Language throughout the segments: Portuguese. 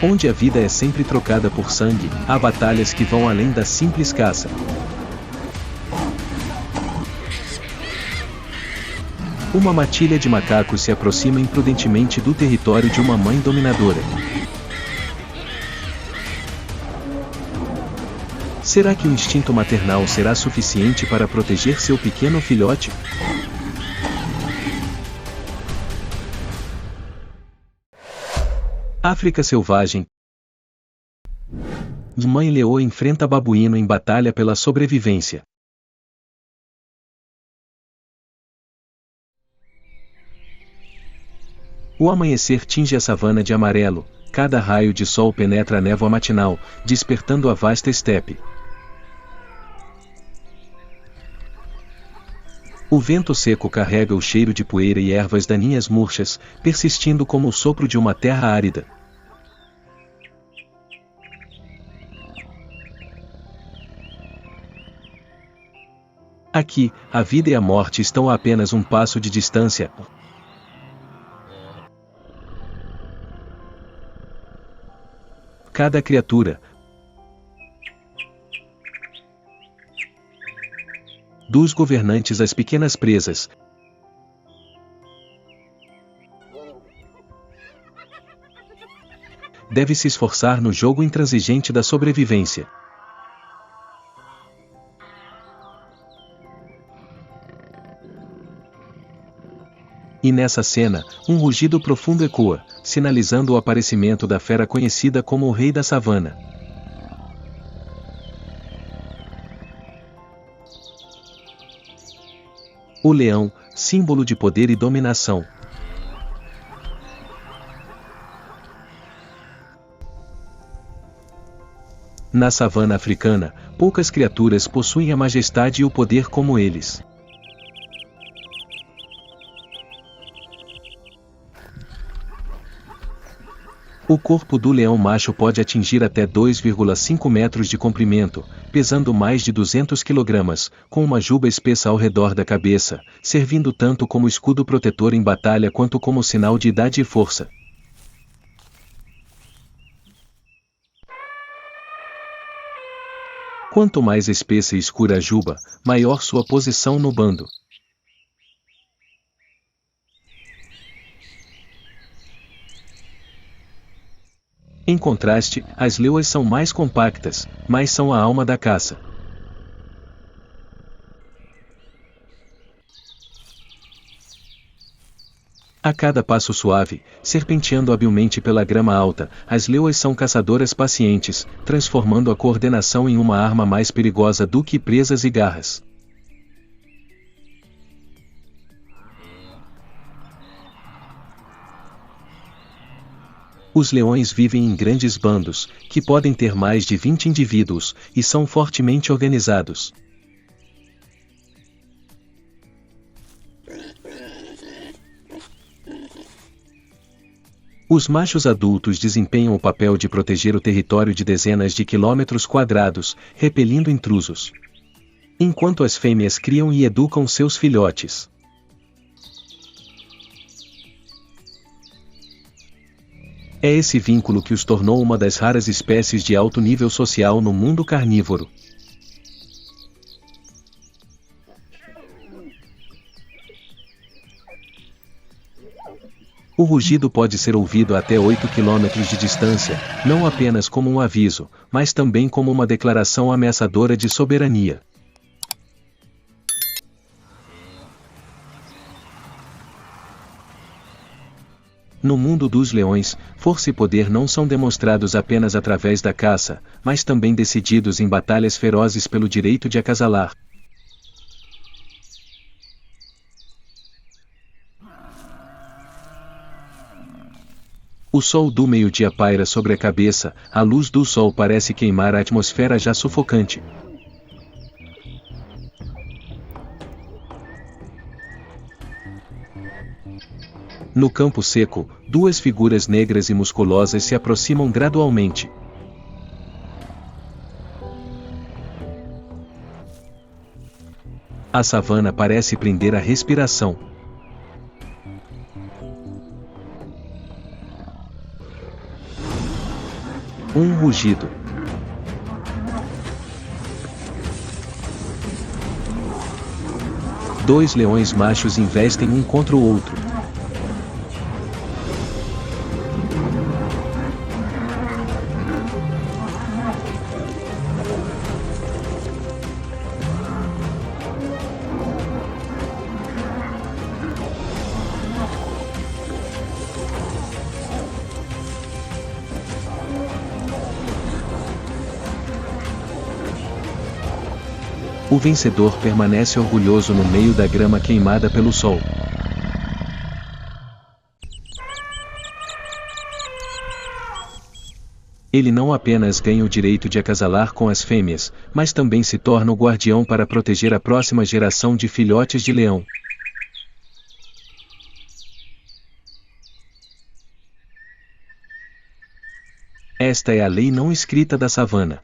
Onde a vida é sempre trocada por sangue, há batalhas que vão além da simples caça. Uma matilha de macacos se aproxima imprudentemente do território de uma mãe dominadora. Será que o instinto maternal será suficiente para proteger seu pequeno filhote? África selvagem. Mãe leoa enfrenta babuíno em batalha pela sobrevivência. O amanhecer tinge a savana de amarelo, cada raio de sol penetra a névoa matinal, despertando a vasta estepe. O vento seco carrega o cheiro de poeira e ervas daninhas murchas, persistindo como o sopro de uma terra árida. Aqui, a vida e a morte estão a apenas um passo de distância. Cada criatura, dos governantes às pequenas presas, deve se esforçar no jogo intransigente da sobrevivência. E nessa cena, um rugido profundo ecoa, sinalizando o aparecimento da fera conhecida como o Rei da Savana. O leão, símbolo de poder e dominação. Na savana africana, poucas criaturas possuem a majestade e o poder como eles. O corpo do leão macho pode atingir até 2,5 metros de comprimento, pesando mais de 200 kg, com uma juba espessa ao redor da cabeça, servindo tanto como escudo protetor em batalha quanto como sinal de idade e força. Quanto mais espessa e escura a juba, maior sua posição no bando. Em contraste, as leoas são mais compactas, mas são a alma da caça. A cada passo suave, serpenteando habilmente pela grama alta, as leoas são caçadoras pacientes, transformando a coordenação em uma arma mais perigosa do que presas e garras. Os leões vivem em grandes bandos, que podem ter mais de 20 indivíduos, e são fortemente organizados. Os machos adultos desempenham o papel de proteger o território de dezenas de quilômetros quadrados, repelindo intrusos. Enquanto as fêmeas criam e educam seus filhotes. É esse vínculo que os tornou uma das raras espécies de alto nível social no mundo carnívoro. O rugido pode ser ouvido a até 8 km de distância, não apenas como um aviso, mas também como uma declaração ameaçadora de soberania. No mundo dos leões, força e poder não são demonstrados apenas através da caça, mas também decididos em batalhas ferozes pelo direito de acasalar. O sol do meio-dia paira sobre a cabeça, a luz do sol parece queimar a atmosfera já sufocante. No campo seco, duas figuras negras e musculosas se aproximam gradualmente. A savana parece prender a respiração. Um rugido. Dois leões machos investem um contra o outro. O vencedor permanece orgulhoso no meio da grama queimada pelo sol. Ele não apenas ganha o direito de acasalar com as fêmeas, mas também se torna o guardião para proteger a próxima geração de filhotes de leão. Esta é a lei não escrita da savana.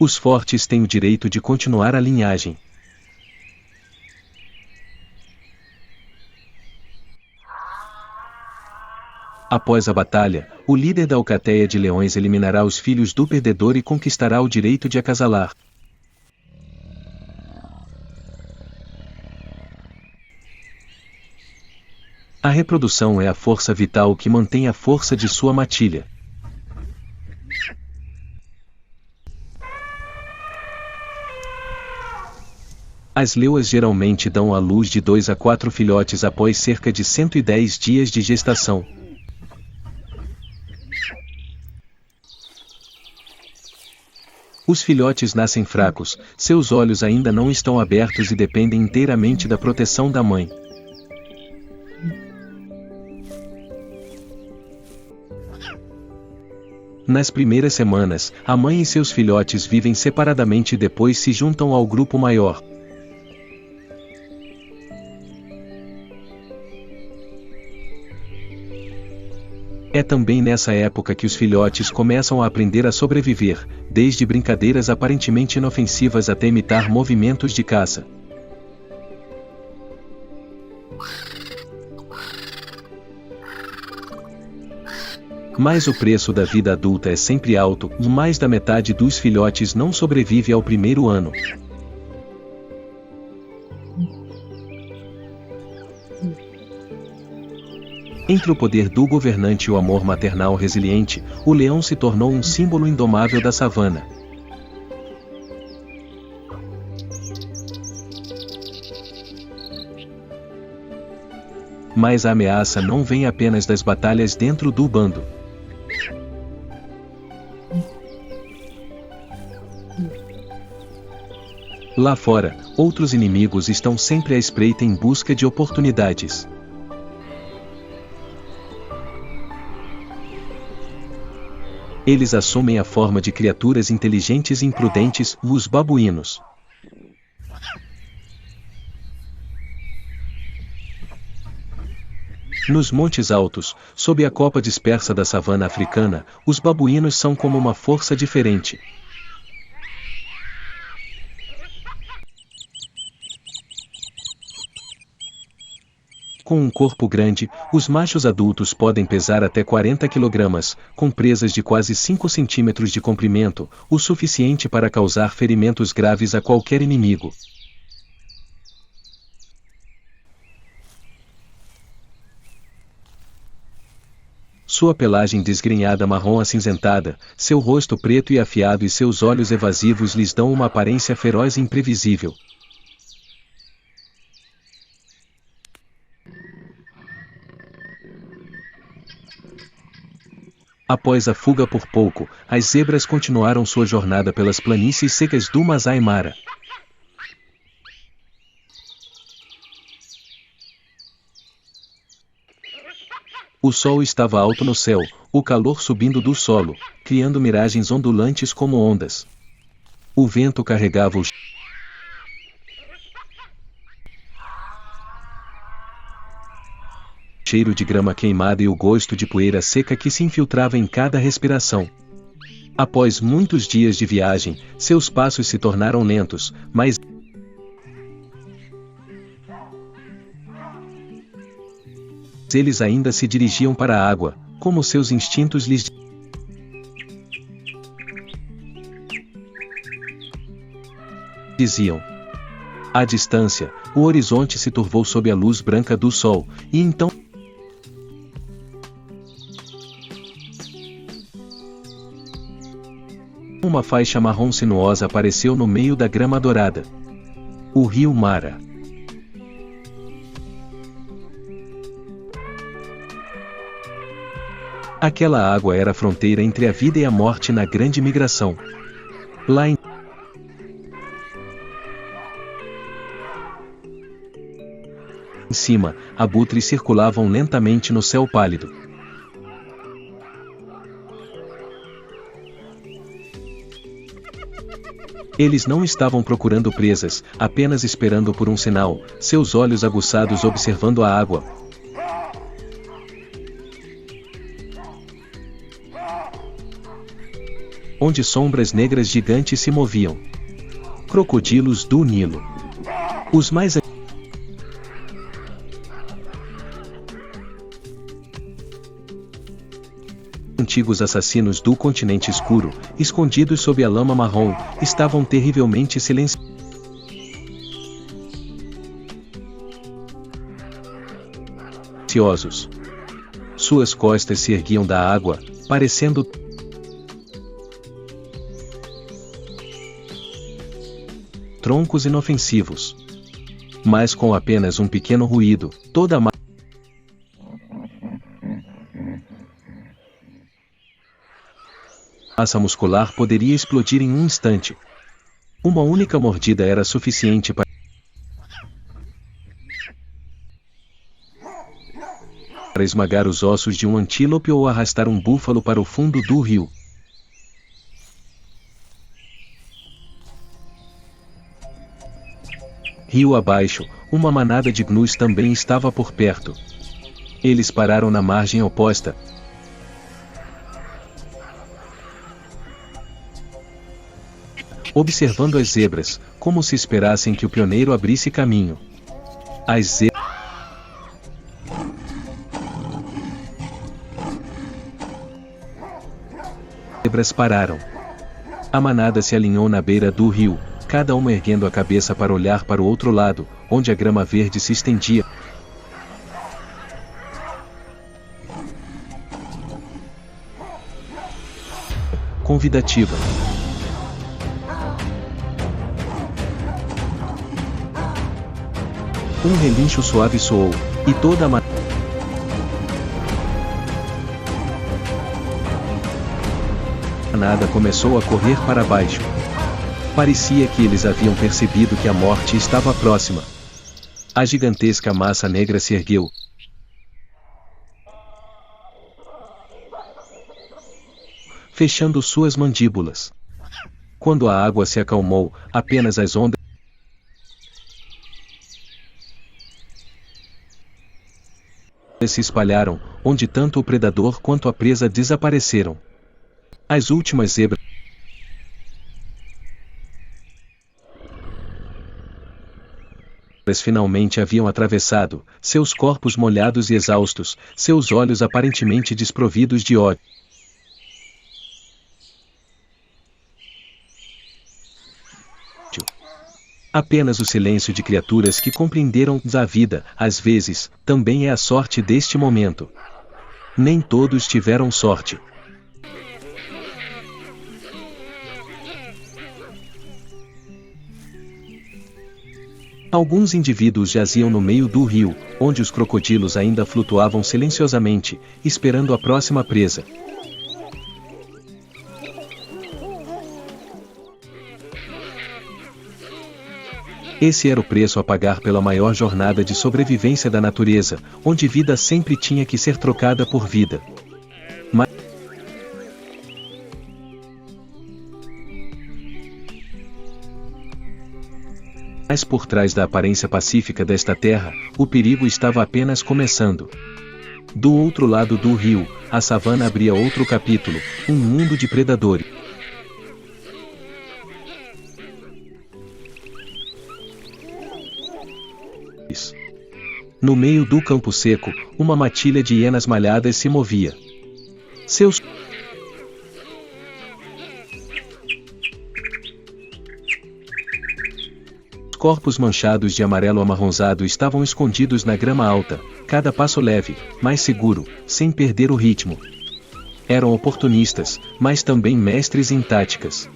Os fortes têm o direito de continuar a linhagem. Após a batalha, o líder da alcateia de leões eliminará os filhos do perdedor e conquistará o direito de acasalar. A reprodução é a força vital que mantém a força de sua matilha. As leoas geralmente dão à luz de 2 a 4 filhotes após cerca de 110 dias de gestação. Os filhotes nascem fracos, seus olhos ainda não estão abertos e dependem inteiramente da proteção da mãe. Nas primeiras semanas, a mãe e seus filhotes vivem separadamente e depois se juntam ao grupo maior. É também nessa época que os filhotes começam a aprender a sobreviver, desde brincadeiras aparentemente inofensivas até imitar movimentos de caça. Mas o preço da vida adulta é sempre alto, e mais da metade dos filhotes não sobrevive ao primeiro ano. Entre o poder do governante e o amor maternal resiliente, o leão se tornou um símbolo indomável da savana. Mas a ameaça não vem apenas das batalhas dentro do bando. Lá fora, outros inimigos estão sempre à espreita em busca de oportunidades. Eles assumem a forma de criaturas inteligentes e imprudentes, os babuínos. Nos montes altos, sob a copa dispersa da savana africana, os babuínos são como uma força diferente. Com um corpo grande, os machos adultos podem pesar até 40 kg, com presas de quase 5 cm de comprimento, o suficiente para causar ferimentos graves a qualquer inimigo. Sua pelagem desgrenhada marrom acinzentada, seu rosto preto e afiado e seus olhos evasivos lhes dão uma aparência feroz e imprevisível. Após a fuga por pouco, as zebras continuaram sua jornada pelas planícies secas do Masai Mara. O sol estava alto no céu, o calor subindo do solo, criando miragens ondulantes como ondas. O vento carregava o cheiro de grama queimada e o gosto de poeira seca que se infiltrava em cada respiração. Após muitos dias de viagem, seus passos se tornaram lentos, mas eles ainda se dirigiam para a água, como seus instintos lhes diziam. À distância, o horizonte se turvou sob a luz branca do sol, e então uma faixa marrom sinuosa apareceu no meio da grama dourada. O rio Mara. Aquela água era a fronteira entre a vida e a morte na grande migração. Lá em cima, abutres circulavam lentamente no céu pálido. Eles não estavam procurando presas, apenas esperando por um sinal, seus olhos aguçados observando a água. Onde sombras negras gigantes se moviam. Crocodilos do Nilo. Os mais antigos assassinos do continente escuro, escondidos sob a lama marrom, estavam terrivelmente silenciosos. Suas costas se erguiam da água, parecendo troncos inofensivos. Mas com apenas um pequeno ruído, toda a massa muscular poderia explodir em um instante. Uma única mordida era suficiente para esmagar os ossos de um antílope ou arrastar um búfalo para o fundo do rio. Rio abaixo, uma manada de gnus também estava por perto. Eles pararam na margem oposta, observando as zebras, como se esperassem que o pioneiro abrisse caminho. As zebras pararam. A manada se alinhou na beira do rio, cada uma erguendo a cabeça para olhar para o outro lado, onde a grama verde se estendia. Convidativa. Um relincho suave soou, e toda a manada começou a correr para baixo. Parecia que eles haviam percebido que a morte estava próxima. A gigantesca massa negra se ergueu, fechando suas mandíbulas. Quando a água se acalmou, apenas as ondas se espalharam, onde tanto o predador quanto a presa desapareceram. As últimas zebras finalmente haviam atravessado, seus corpos molhados e exaustos, seus olhos aparentemente desprovidos de ódio. Apenas o silêncio de criaturas que compreenderam a vida, às vezes, também é a sorte deste momento. Nem todos tiveram sorte. Alguns indivíduos jaziam no meio do rio, onde os crocodilos ainda flutuavam silenciosamente, esperando a próxima presa. Esse era o preço a pagar pela maior jornada de sobrevivência da natureza, onde vida sempre tinha que ser trocada por vida. Mas por trás da aparência pacífica desta terra, o perigo estava apenas começando. Do outro lado do rio, a savana abria outro capítulo, um mundo de predadores. No meio do campo seco, uma matilha de hienas malhadas se movia. Seus corpos manchados de amarelo amarronzado estavam escondidos na grama alta, cada passo leve, mais seguro, sem perder o ritmo. Eram oportunistas, mas também mestres em táticas.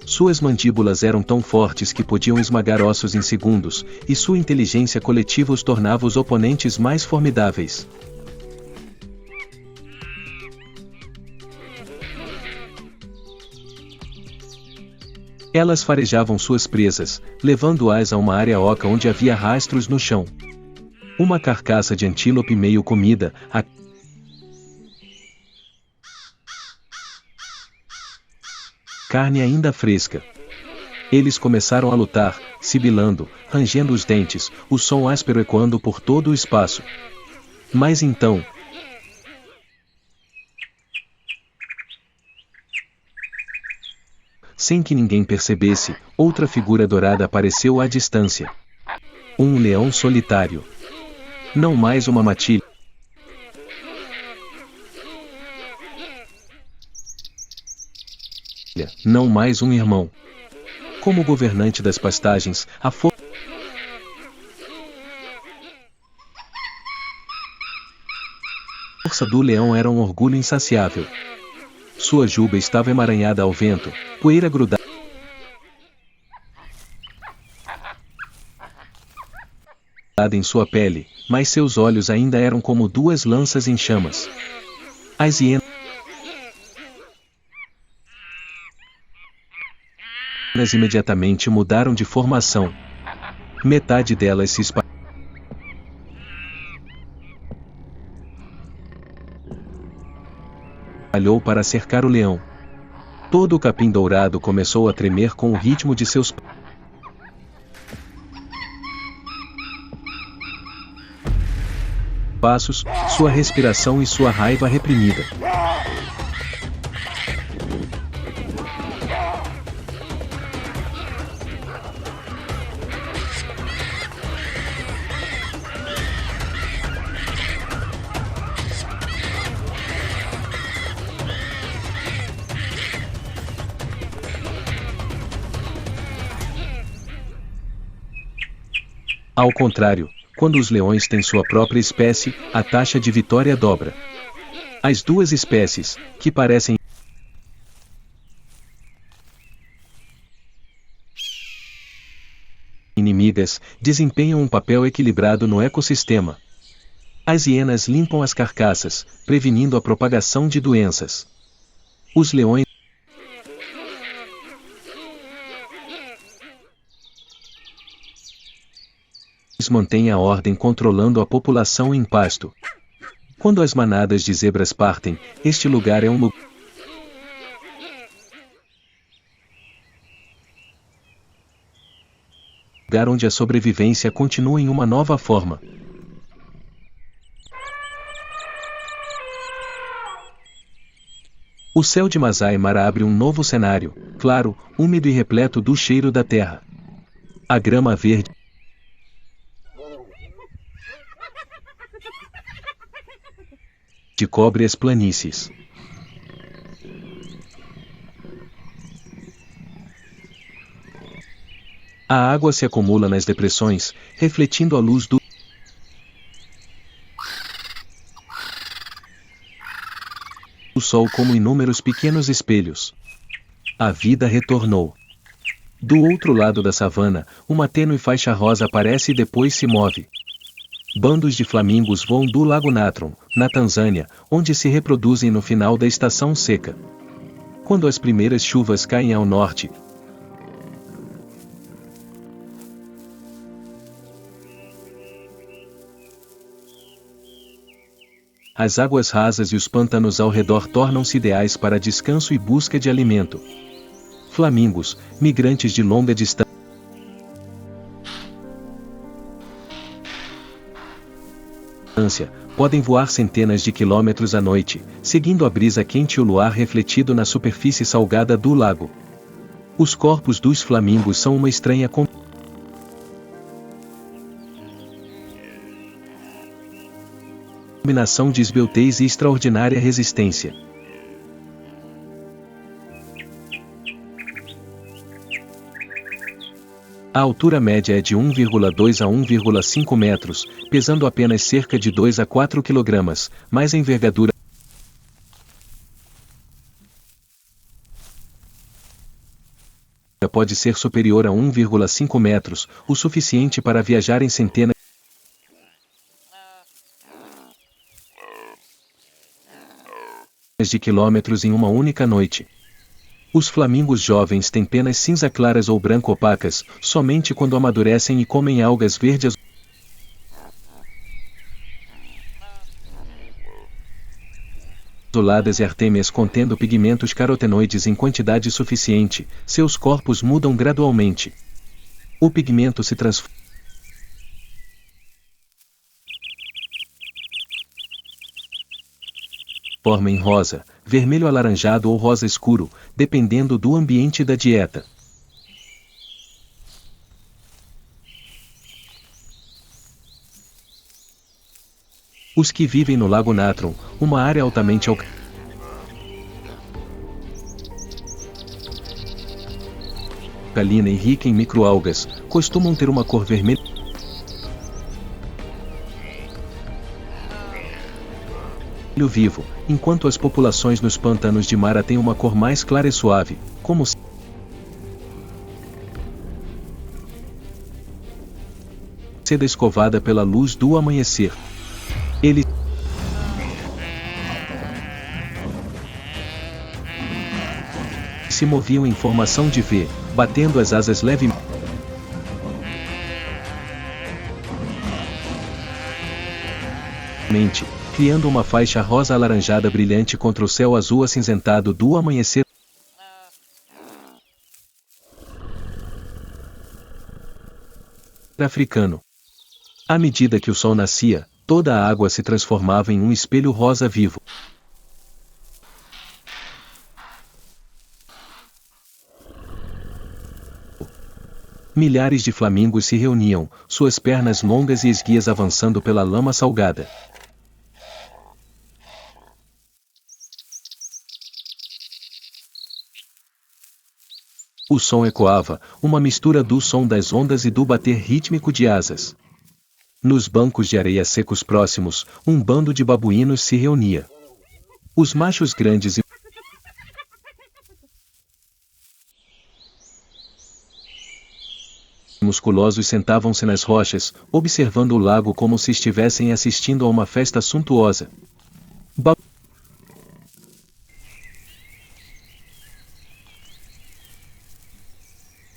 Suas mandíbulas eram tão fortes que podiam esmagar ossos em segundos, e sua inteligência coletiva os tornava os oponentes mais formidáveis. Elas farejavam suas presas, levando-as a uma área oca onde havia rastros no chão. Uma carcaça de antílope meio comida, a carne ainda fresca. Eles começaram a lutar, sibilando, rangendo os dentes, o som áspero ecoando por todo o espaço. Mas então, sem que ninguém percebesse, outra figura dourada apareceu à distância. Um leão solitário. Não mais uma matilha. Não mais um irmão. Como governante das pastagens, a força do leão era um orgulho insaciável. Sua juba estava emaranhada ao vento, poeira grudada em sua pele, mas seus olhos ainda eram como duas lanças em chamas. As hienas imediatamente mudaram de formação. Metade delas se espalhou para cercar o leão. Todo o capim dourado começou a tremer com o ritmo de seus passos, sua respiração e sua raiva reprimida. Ao contrário, quando os leões têm sua própria espécie, a taxa de vitória dobra. As duas espécies, que parecem inimigas, desempenham um papel equilibrado no ecossistema. As hienas limpam as carcaças, prevenindo a propagação de doenças. Os leões mantêm a ordem controlando a população em pasto. Quando as manadas de zebras partem, este lugar é um lugar onde a sobrevivência continua em uma nova forma. O céu de Masai Mara abre um novo cenário, claro, úmido e repleto do cheiro da terra. A grama verde cobre as planícies. A água se acumula nas depressões, refletindo a luz do sol como inúmeros pequenos espelhos. A vida retornou. Do outro lado da savana, uma tênue faixa rosa aparece e depois se move. Bandos de flamingos voam do Lago Natron, na Tanzânia, onde se reproduzem no final da estação seca. Quando as primeiras chuvas caem ao norte, as águas rasas e os pântanos ao redor tornam-se ideais para descanso e busca de alimento. Flamingos, migrantes de longa distância, podem voar centenas de quilômetros à noite, seguindo a brisa quente e o luar refletido na superfície salgada do lago. Os corpos dos flamingos são uma estranha combinação de esbeltez e extraordinária resistência. A altura média é de 1,2 a 1,5 metros, pesando apenas cerca de 2 a 4 kg, mas a envergadura pode ser superior a 1,5 metros, o suficiente para viajar em centenas de quilômetros em uma única noite. Os flamingos jovens têm penas cinza claras ou branco opacas, somente quando amadurecem e comem algas verdes azuladas e artêmias contendo pigmentos carotenoides em quantidade suficiente, seus corpos mudam gradualmente. O pigmento se transforma em rosa, vermelho alaranjado ou rosa escuro, dependendo do ambiente e da dieta. Os que vivem no Lago Natron, uma área altamente alcalina e rica em microalgas, costumam ter uma cor vermelha vivo, enquanto as populações nos pantanos de Mara têm uma cor mais clara e suave, como seda escovada pela luz do amanhecer. Eles se moviam em formação de V, batendo as asas levemente, criando uma faixa rosa alaranjada brilhante contra o céu azul acinzentado do amanhecer africano. À medida que o sol nascia, toda a água se transformava em um espelho rosa vivo. Milhares de flamingos se reuniam, suas pernas longas e esguias avançando pela lama salgada. O som ecoava, uma mistura do som das ondas e do bater rítmico de asas. Nos bancos de areia secos próximos, um bando de babuínos se reunia. Os machos grandes e musculosos sentavam-se nas rochas, observando o lago como se estivessem assistindo a uma festa suntuosa.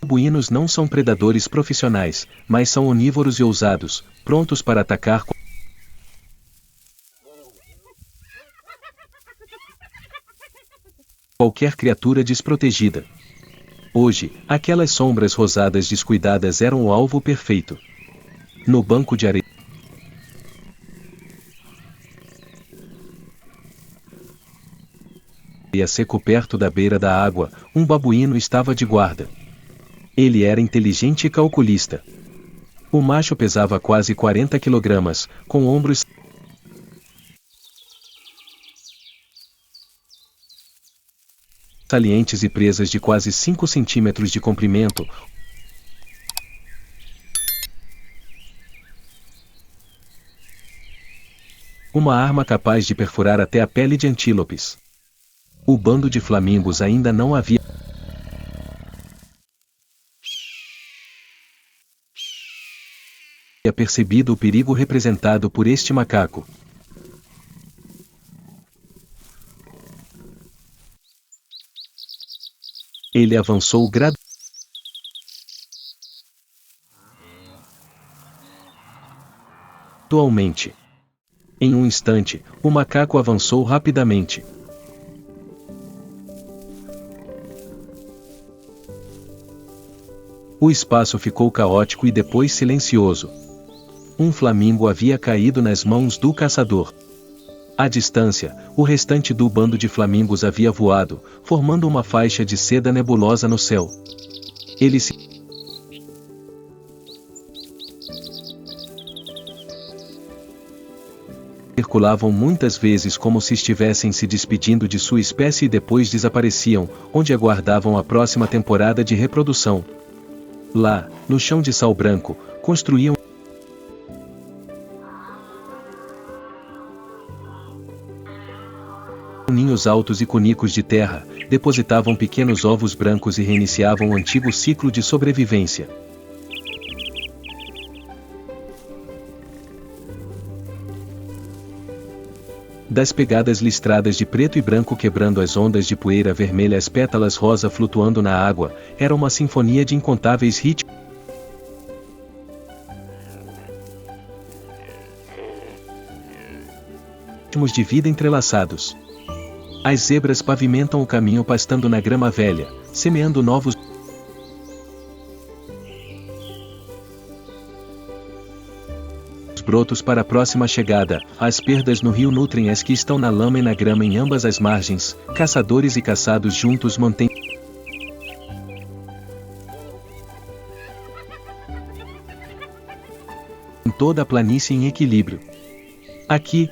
Babuínos não são predadores profissionais, mas são onívoros e ousados, prontos para atacar qualquer criatura desprotegida. Hoje, aquelas sombras rosadas descuidadas eram o alvo perfeito. No banco de areia seco perto da beira da água, um babuíno estava de guarda. Ele era inteligente e calculista. O macho pesava quase 40 kg, com ombros salientes e presas de quase 5 centímetros de comprimento. Uma arma capaz de perfurar até a pele de antílopes. O bando de flamingos ainda não havia percebido o perigo representado por este macaco. Ele avançou gradualmente. Em um instante, o macaco avançou rapidamente. O espaço ficou caótico e depois silencioso. Um flamingo havia caído nas mãos do caçador. À distância, o restante do bando de flamingos havia voado, formando uma faixa de seda nebulosa no céu. Eles circulavam muitas vezes como se estivessem se despedindo de sua espécie e depois desapareciam, onde aguardavam a próxima temporada de reprodução. Lá, no chão de sal branco, construíam ninhos altos e cunicos de terra, depositavam pequenos ovos brancos e reiniciavam o antigo ciclo de sobrevivência. Das pegadas listradas de preto e branco quebrando as ondas de poeira vermelha, as pétalas rosa flutuando na água, era uma sinfonia de incontáveis ritmos de vida entrelaçados. As zebras pavimentam o caminho pastando na grama velha, semeando novos brotos para a próxima chegada. As perdas no rio nutrem as que estão na lama e na grama em ambas as margens. Caçadores e caçados juntos mantêm toda a planície em equilíbrio. Aqui,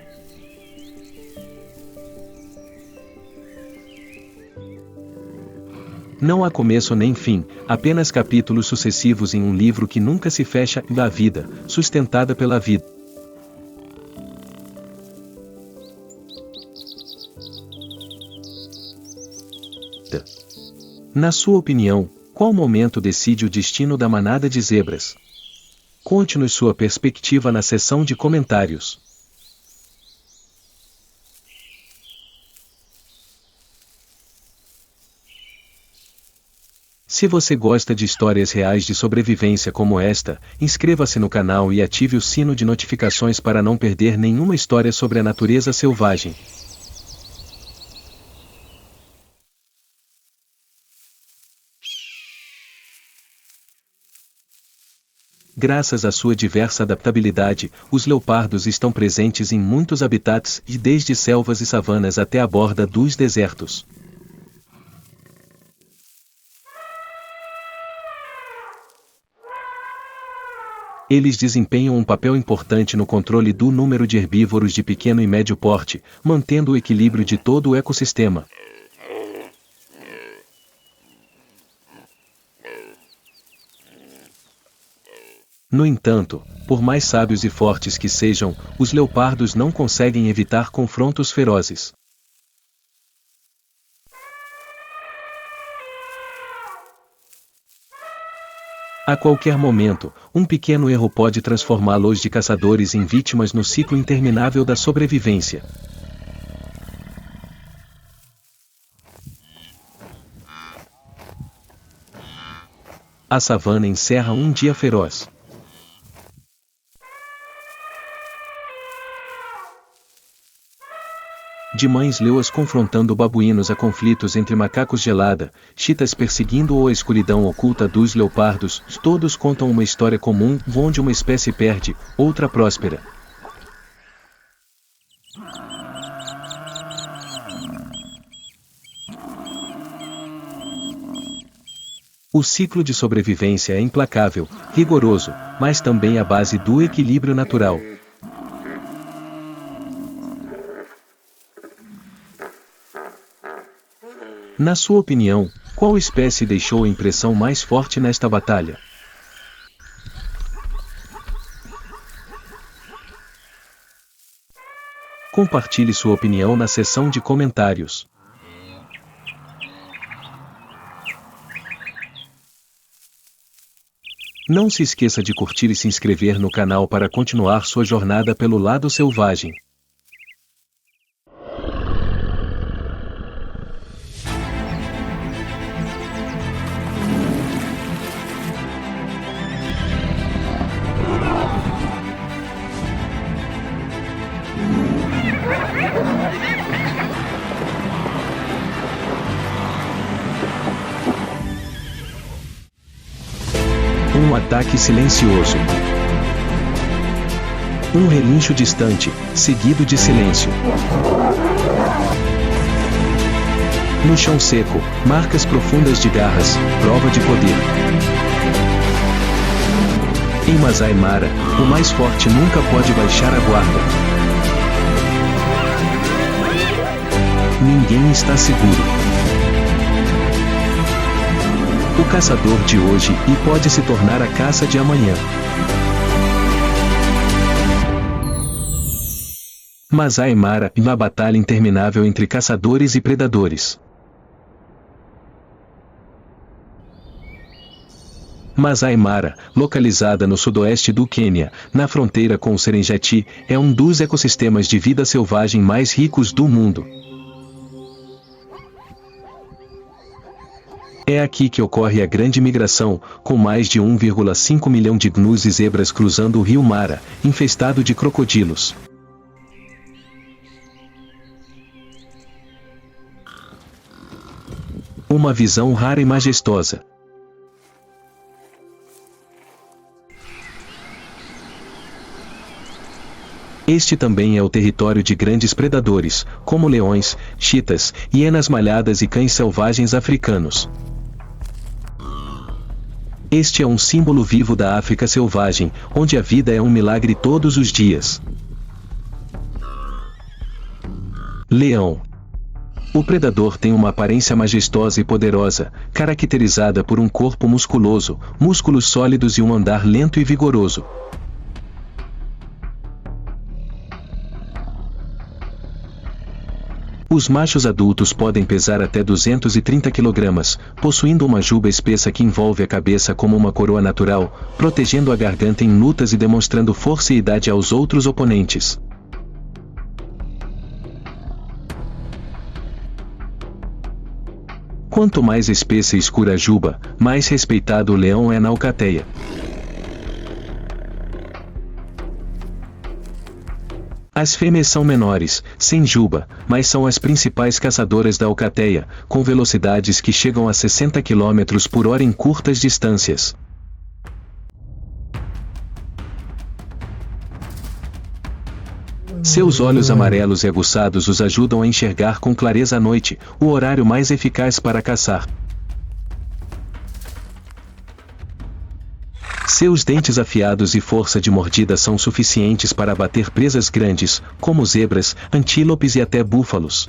não há começo nem fim, apenas capítulos sucessivos em um livro que nunca se fecha. A vida, sustentada pela vida. Na sua opinião, qual momento decide o destino da manada de zebras? Conte-nos sua perspectiva na seção de comentários. Se você gosta de histórias reais de sobrevivência como esta, inscreva-se no canal e ative o sino de notificações para não perder nenhuma história sobre a natureza selvagem. Graças à sua diversa adaptabilidade, os leopardos estão presentes em muitos habitats, desde selvas e savanas até a borda dos desertos. Eles desempenham um papel importante no controle do número de herbívoros de pequeno e médio porte, mantendo o equilíbrio de todo o ecossistema. No entanto, por mais sábios e fortes que sejam, os leopardos não conseguem evitar confrontos ferozes. A qualquer momento, um pequeno erro pode transformá-los de caçadores em vítimas no ciclo interminável da sobrevivência. A savana encerra um dia feroz. De mães leoas confrontando babuínos a conflitos entre macacos gelada, chitas perseguindo a escuridão oculta dos leopardos, todos contam uma história comum, onde uma espécie perde, outra próspera. O ciclo de sobrevivência é implacável, rigoroso, mas também a base do equilíbrio natural. Na sua opinião, qual espécie deixou a impressão mais forte nesta batalha? Compartilhe sua opinião na seção de comentários. Não se esqueça de curtir e se inscrever no canal para continuar sua jornada pelo lado selvagem. Um ataque silencioso. Um relincho distante, seguido de silêncio. No chão seco, marcas profundas de garras, prova de poder. Em Masai Mara, o mais forte nunca pode baixar a guarda. Ninguém está seguro. O caçador de hoje pode se tornar a caça de amanhã. Masai Mara, uma batalha interminável entre caçadores e predadores. Masai Mara, localizada no sudoeste do Quênia, na fronteira com o Serengeti, é um dos ecossistemas de vida selvagem mais ricos do mundo. É aqui que ocorre a grande migração, com mais de 1,5 milhão de gnus e zebras cruzando o rio Mara, infestado de crocodilos. Uma visão rara e majestosa. Este também é o território de grandes predadores, como leões, chitas, hienas malhadas e cães selvagens africanos. Este é um símbolo vivo da África selvagem, onde a vida é um milagre todos os dias. Leão. O predador tem uma aparência majestosa e poderosa, caracterizada por um corpo musculoso, músculos sólidos e um andar lento e vigoroso. Os machos adultos podem pesar até 230 kg, possuindo uma juba espessa que envolve a cabeça como uma coroa natural, protegendo a garganta em lutas e demonstrando força e idade aos outros oponentes. Quanto mais espessa e escura a juba, mais respeitado o leão é na alcateia. As fêmeas são menores, sem juba, mas são as principais caçadoras da alcateia, com velocidades que chegam a 60 km por hora em curtas distâncias. Seus olhos amarelos e aguçados os ajudam a enxergar com clareza à noite, o horário mais eficaz para caçar. Seus dentes afiados e força de mordida são suficientes para abater presas grandes, como zebras, antílopes e até búfalos.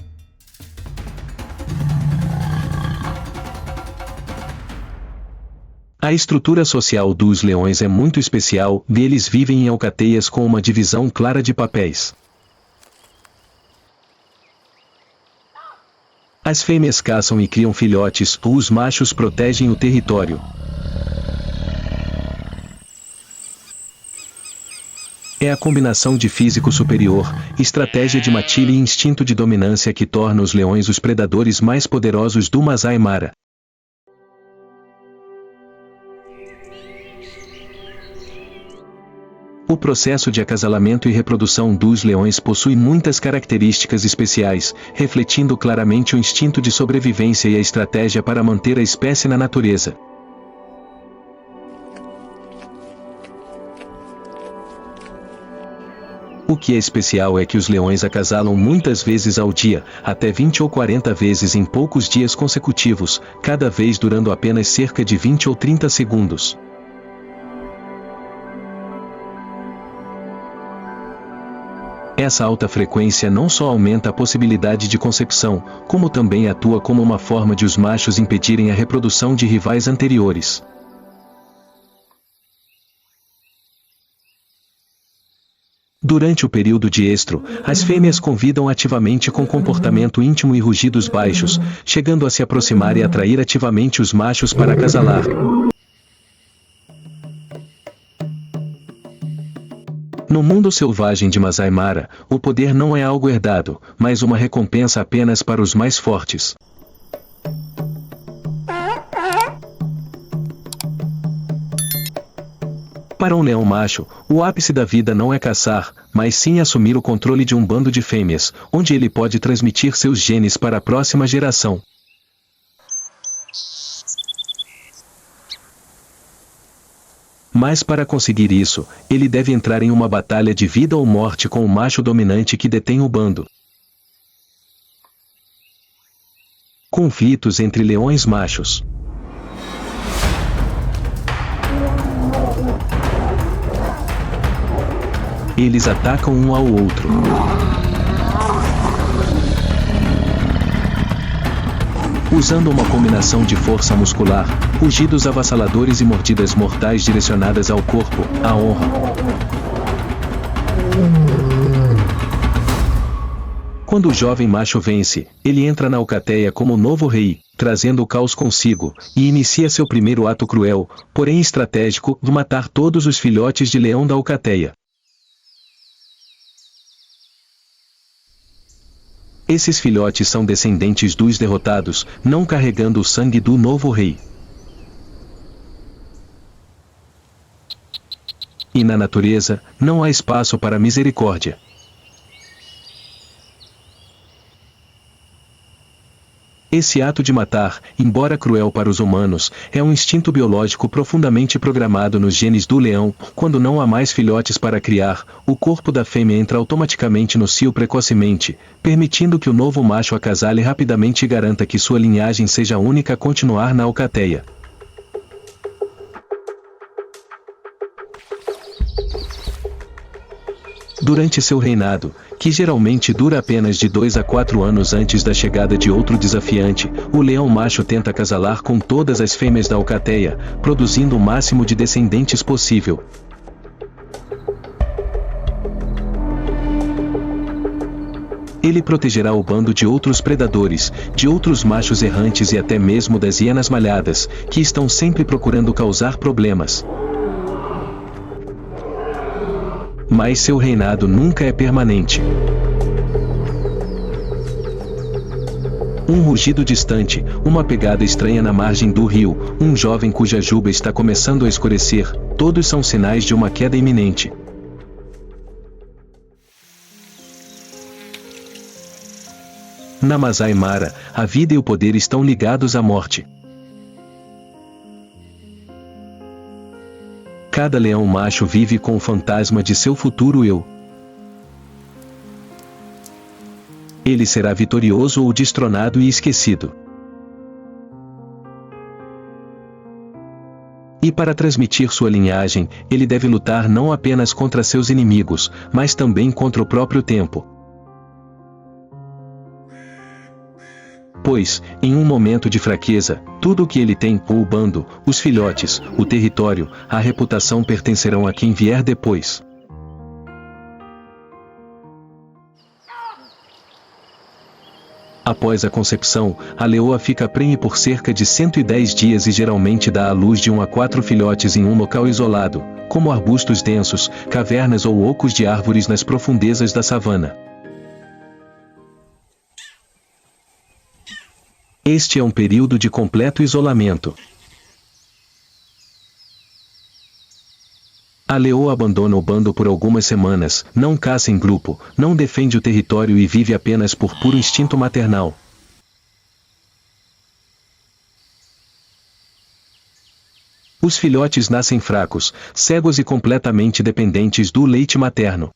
A estrutura social dos leões é muito especial, eles vivem em alcateias com uma divisão clara de papéis. As fêmeas caçam e criam filhotes, os machos protegem o território. É a combinação de físico superior, estratégia de matilha e instinto de dominância que torna os leões os predadores mais poderosos do Masai Mara. O processo de acasalamento e reprodução dos leões possui muitas características especiais, refletindo claramente o instinto de sobrevivência e a estratégia para manter a espécie na natureza. O que é especial é que os leões acasalam muitas vezes ao dia, até 20 ou 40 vezes em poucos dias consecutivos, cada vez durando apenas cerca de 20 ou 30 segundos. Essa alta frequência não só aumenta a possibilidade de concepção, como também atua como uma forma de os machos impedirem a reprodução de rivais anteriores. Durante o período de estro, as fêmeas convidam ativamente com comportamento íntimo e rugidos baixos, chegando a se aproximar e atrair ativamente os machos para acasalar. No mundo selvagem de Masai Mara, o poder não é algo herdado, mas uma recompensa apenas para os mais fortes. Para um leão macho, o ápice da vida não é caçar, mas sim assumir o controle de um bando de fêmeas, onde ele pode transmitir seus genes para a próxima geração. Mas para conseguir isso, ele deve entrar em uma batalha de vida ou morte com o macho dominante que detém o bando. Conflitos entre leões machos. Eles atacam um ao outro. Usando uma combinação de força muscular, rugidos avassaladores e mordidas mortais direcionadas ao corpo, à honra. Quando o jovem macho vence, ele entra na alcateia como novo rei, trazendo o caos consigo, e inicia seu primeiro ato cruel, porém estratégico, de matar todos os filhotes de leão da alcateia. Esses filhotes são descendentes dos derrotados, não carregando o sangue do novo rei. E na natureza, não há espaço para misericórdia. Esse ato de matar, embora cruel para os humanos, é um instinto biológico profundamente programado nos genes do leão. Quando não há mais filhotes para criar, o corpo da fêmea entra automaticamente no cio precocemente, permitindo que o novo macho acasale rapidamente e garanta que sua linhagem seja a única a continuar na alcateia. Durante seu reinado, que geralmente dura apenas de 2 a 4 anos antes da chegada de outro desafiante, o leão macho tenta acasalar com todas as fêmeas da alcateia, produzindo o máximo de descendentes possível. Ele protegerá o bando de outros predadores, de outros machos errantes e até mesmo das hienas malhadas, que estão sempre procurando causar problemas. Mas seu reinado nunca é permanente. Um rugido distante, uma pegada estranha na margem do rio, um jovem cuja juba está começando a escurecer, todos são sinais de uma queda iminente. Na Masai Mara, a vida e o poder estão ligados à morte. Cada leão macho vive com o fantasma de seu futuro eu. Ele será vitorioso ou destronado e esquecido. E para transmitir sua linhagem, ele deve lutar não apenas contra seus inimigos, mas também contra o próprio tempo. Pois, em um momento de fraqueza, tudo o que ele tem, o bando, os filhotes, o território, a reputação pertencerão a quem vier depois. Após a concepção, a leoa fica prenhe por cerca de 110 dias e geralmente dá à luz de 1 a 4 filhotes em um local isolado, como arbustos densos, cavernas ou ocos de árvores nas profundezas da savana. Este é um período de completo isolamento. A leoa abandona o bando por algumas semanas, não caça em grupo, não defende o território e vive apenas por puro instinto maternal. Os filhotes nascem fracos, cegos e completamente dependentes do leite materno.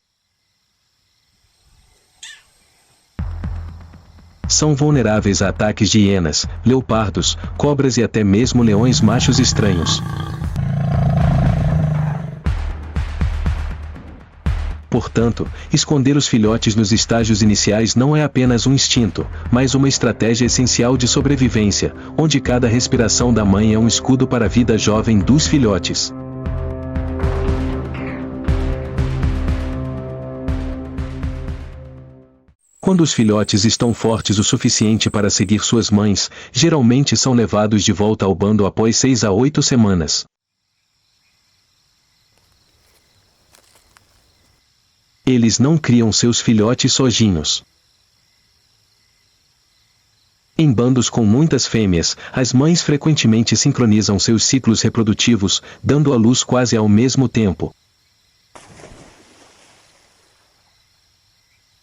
São vulneráveis a ataques de hienas, leopardos, cobras e até mesmo leões machos estranhos. Portanto, esconder os filhotes nos estágios iniciais não é apenas um instinto, mas uma estratégia essencial de sobrevivência, onde cada respiração da mãe é um escudo para a vida jovem dos filhotes. Quando os filhotes estão fortes o suficiente para seguir suas mães, geralmente são levados de volta ao bando após 6 a 8 semanas. Eles não criam seus filhotes sozinhos. Em bandos com muitas fêmeas, as mães frequentemente sincronizam seus ciclos reprodutivos, dando à luz quase ao mesmo tempo.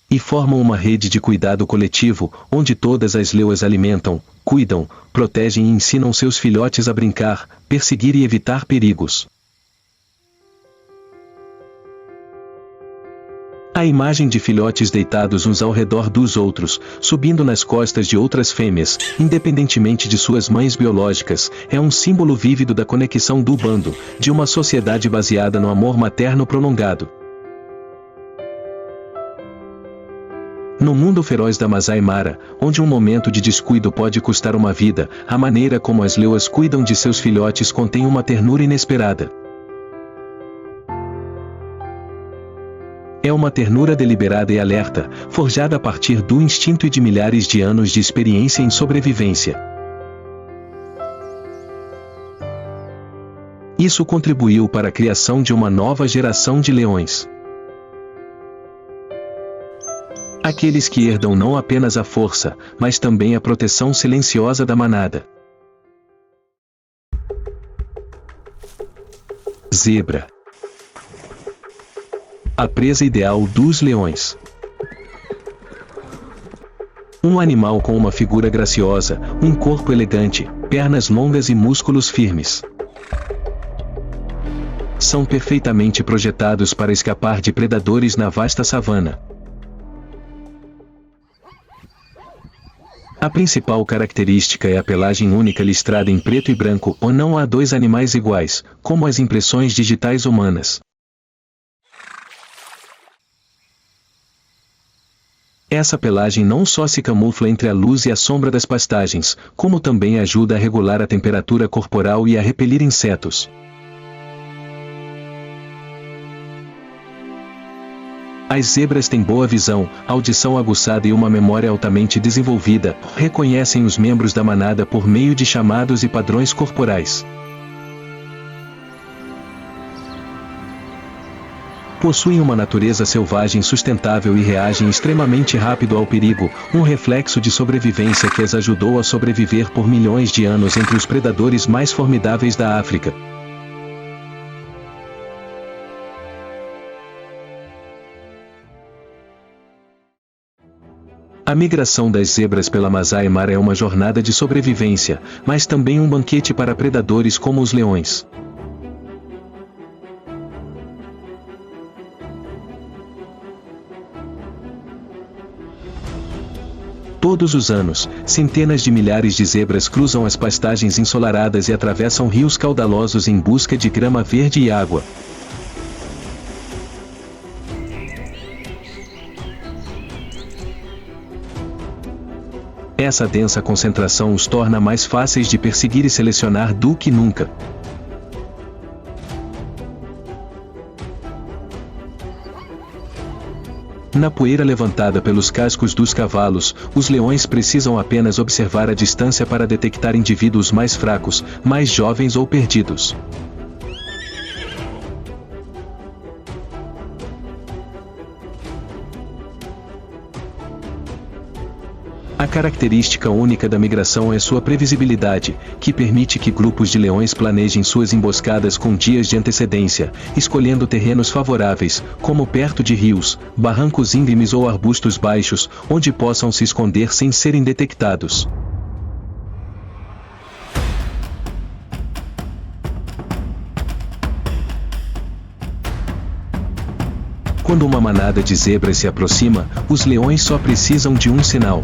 E formam uma rede de cuidado coletivo, onde todas as leoas alimentam, cuidam, protegem e ensinam seus filhotes a brincar, perseguir e evitar perigos. A imagem de filhotes deitados uns ao redor dos outros, subindo nas costas de outras fêmeas, independentemente de suas mães biológicas, é um símbolo vívido da conexão do bando, de uma sociedade baseada no amor materno prolongado. No mundo feroz da Masai Mara, onde um momento de descuido pode custar uma vida, a maneira como as leoas cuidam de seus filhotes contém uma ternura inesperada. É uma ternura deliberada e alerta, forjada a partir do instinto e de milhares de anos de experiência em sobrevivência. Isso contribuiu para a criação de uma nova geração de leões. Aqueles que herdam não apenas a força, mas também a proteção silenciosa da manada. Zebra. A presa ideal dos leões. Um animal com uma figura graciosa, um corpo elegante, pernas longas e músculos firmes. São perfeitamente projetados para escapar de predadores na vasta savana. A principal característica é a pelagem única listrada em preto e branco, ou não há dois animais iguais, como as impressões digitais humanas. Essa pelagem não só se camufla entre a luz e a sombra das pastagens, como também ajuda a regular a temperatura corporal e a repelir insetos. As zebras têm boa visão, audição aguçada e uma memória altamente desenvolvida, reconhecem os membros da manada por meio de chamados e padrões corporais. Possuem uma natureza selvagem sustentável e reagem extremamente rápido ao perigo, um reflexo de sobrevivência que as ajudou a sobreviver por milhões de anos entre os predadores mais formidáveis da África. A migração das zebras pela Masai Mara é uma jornada de sobrevivência, mas também um banquete para predadores como os leões. Todos os anos, centenas de milhares de zebras cruzam as pastagens ensolaradas e atravessam rios caudalosos em busca de grama verde e água. Essa densa concentração os torna mais fáceis de perseguir e selecionar do que nunca. Na poeira levantada pelos cascos dos cavalos, os leões precisam apenas observar a distância para detectar indivíduos mais fracos, mais jovens ou perdidos. A característica única da migração é sua previsibilidade, que permite que grupos de leões planejem suas emboscadas com dias de antecedência, escolhendo terrenos favoráveis, como perto de rios, barrancos íngremes ou arbustos baixos, onde possam se esconder sem serem detectados. Quando uma manada de zebras se aproxima, os leões só precisam de um sinal.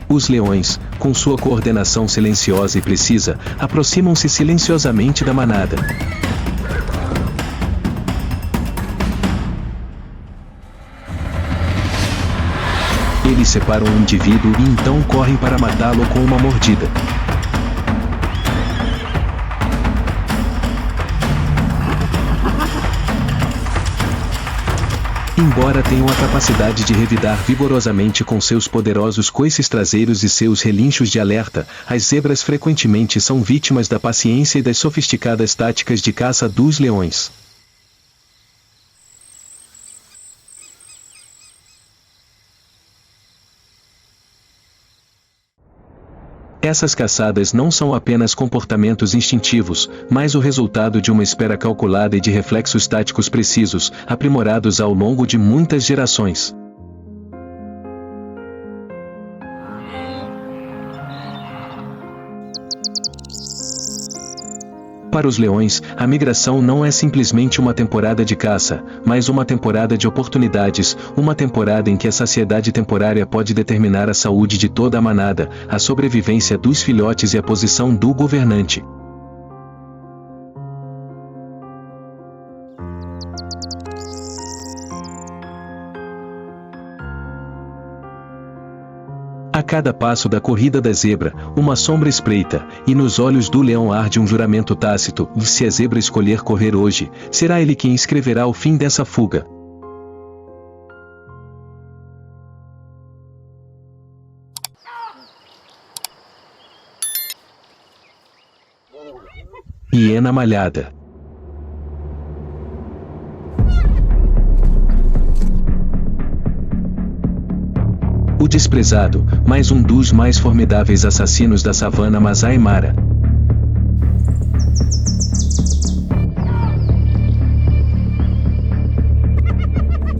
Os leões, com sua coordenação silenciosa e precisa, aproximam-se silenciosamente da manada. Eles separam o indivíduo e então correm para matá-lo com uma mordida. Embora tenham a capacidade de revidar vigorosamente com seus poderosos coices traseiros e seus relinchos de alerta, as zebras frequentemente são vítimas da paciência e das sofisticadas táticas de caça dos leões. Essas caçadas não são apenas comportamentos instintivos, mas o resultado de uma espera calculada e de reflexos táticos precisos, aprimorados ao longo de muitas gerações. Para os leões, a migração não é simplesmente uma temporada de caça, mas uma temporada de oportunidades, uma temporada em que a saciedade temporária pode determinar a saúde de toda a manada, a sobrevivência dos filhotes e a posição do governante. A cada passo da corrida da zebra, uma sombra espreita, e nos olhos do leão arde um juramento tácito: se a zebra escolher correr hoje, será ele quem escreverá o fim dessa fuga. Hiena malhada. O desprezado, mais um dos mais formidáveis assassinos da savana Masai Mara.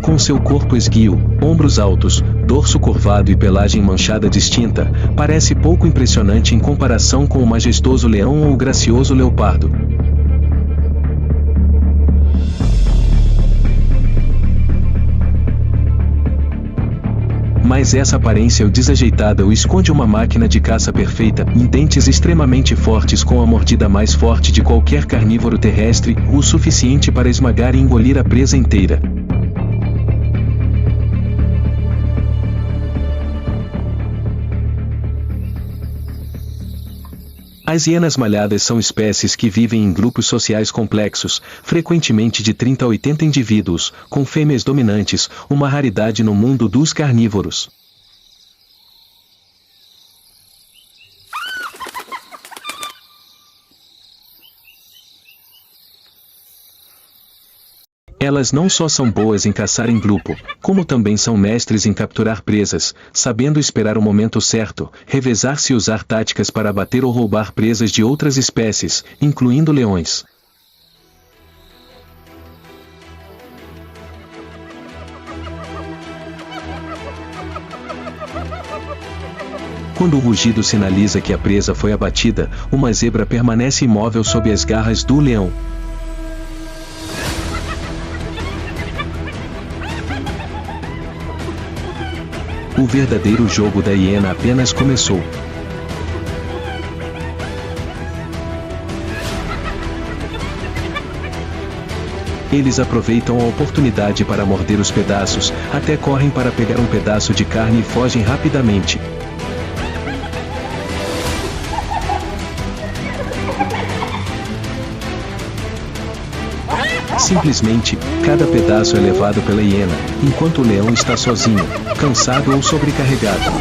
Com seu corpo esguio, ombros altos, dorso curvado e pelagem manchada distinta, parece pouco impressionante em comparação com o majestoso leão ou o gracioso leopardo. Mas essa aparência desajeitada o esconde uma máquina de caça perfeita, em dentes extremamente fortes com a mordida mais forte de qualquer carnívoro terrestre, o suficiente para esmagar e engolir a presa inteira. As hienas malhadas são espécies que vivem em grupos sociais complexos, frequentemente de 30 a 80 indivíduos, com fêmeas dominantes, uma raridade no mundo dos carnívoros. Elas não só são boas em caçar em grupo, como também são mestres em capturar presas, sabendo esperar o momento certo, revezar-se e usar táticas para abater ou roubar presas de outras espécies, incluindo leões. Quando o rugido sinaliza que a presa foi abatida, uma zebra permanece imóvel sob as garras do leão. O verdadeiro jogo da hiena apenas começou. Eles aproveitam a oportunidade para morder os pedaços, até correm para pegar um pedaço de carne e fogem rapidamente. Simplesmente, cada pedaço é levado pela hiena, enquanto o leão está sozinho, cansado ou sobrecarregado.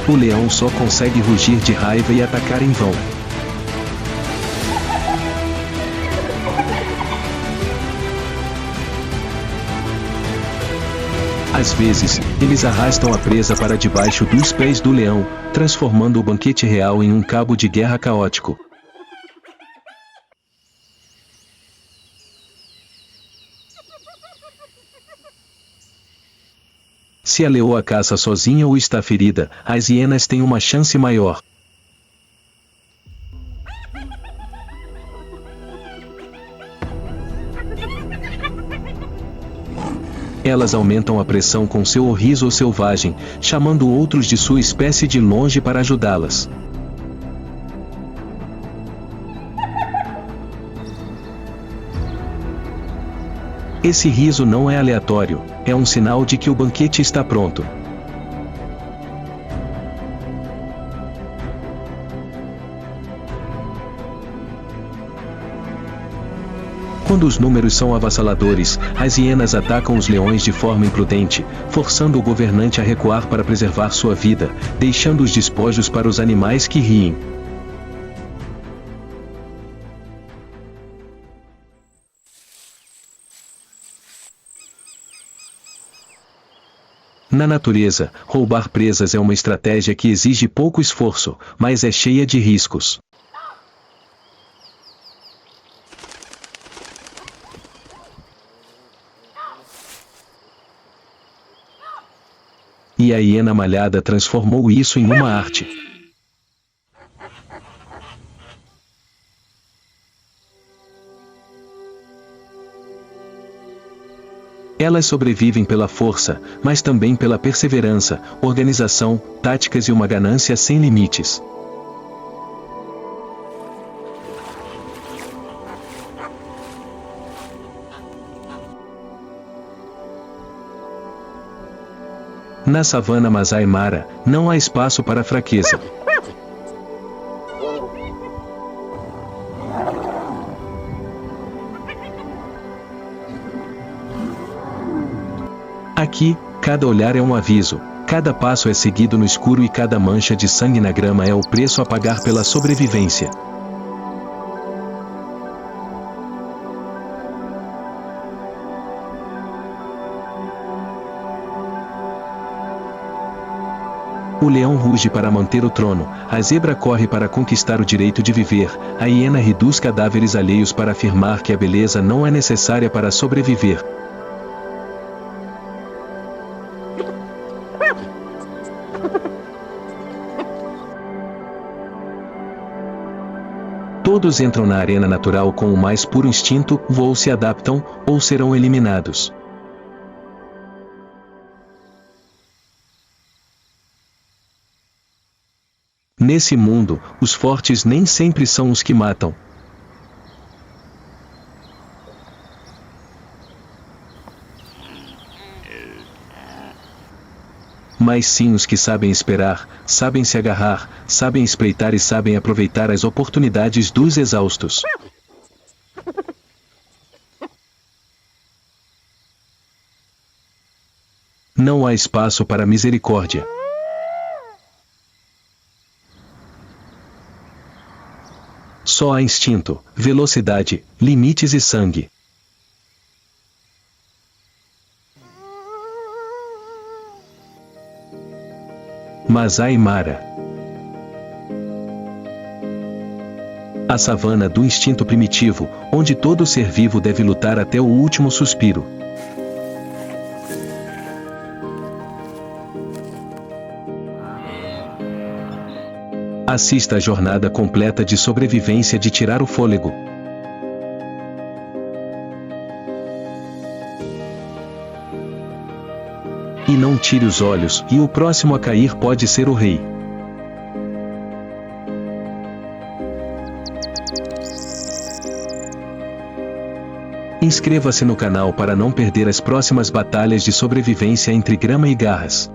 O leão só consegue rugir de raiva e atacar em vão. Às vezes, eles arrastam a presa para debaixo dos pés do leão, transformando o banquete real em um cabo de guerra caótico. Se a leoa caça sozinha ou está ferida, as hienas têm uma chance maior. Elas aumentam a pressão com seu sorriso selvagem, chamando outros de sua espécie de longe para ajudá-las. Esse riso não é aleatório, é um sinal de que o banquete está pronto. Quando os números são avassaladores, as hienas atacam os leões de forma imprudente, forçando o governante a recuar para preservar sua vida, deixando os despojos para os animais que riem. Na natureza, roubar presas é uma estratégia que exige pouco esforço, mas é cheia de riscos. E a hiena malhada transformou isso em uma arte. Elas sobrevivem pela força, mas também pela perseverança, organização, táticas e uma ganância sem limites. Na savana Masai Mara, não há espaço para fraqueza. Aqui, cada olhar é um aviso, cada passo é seguido no escuro e cada mancha de sangue na grama é o preço a pagar pela sobrevivência. O leão ruge para manter o trono, a zebra corre para conquistar o direito de viver, a hiena reduz cadáveres alheios para afirmar que a beleza não é necessária para sobreviver. Todos entram na arena natural com o mais puro instinto, ou se adaptam, ou serão eliminados. Nesse mundo, os fortes nem sempre são os que matam. Mas sim os que sabem esperar, sabem se agarrar, sabem espreitar e sabem aproveitar as oportunidades dos exaustos. Não há espaço para misericórdia. Só há instinto, velocidade, limites e sangue. Masai Mara. A savana do instinto primitivo, onde todo ser vivo deve lutar até o último suspiro. Assista à jornada completa de sobrevivência de tirar o fôlego. E não tire os olhos, e o próximo a cair pode ser o rei. Inscreva-se no canal para não perder as próximas batalhas de sobrevivência entre grama e garras.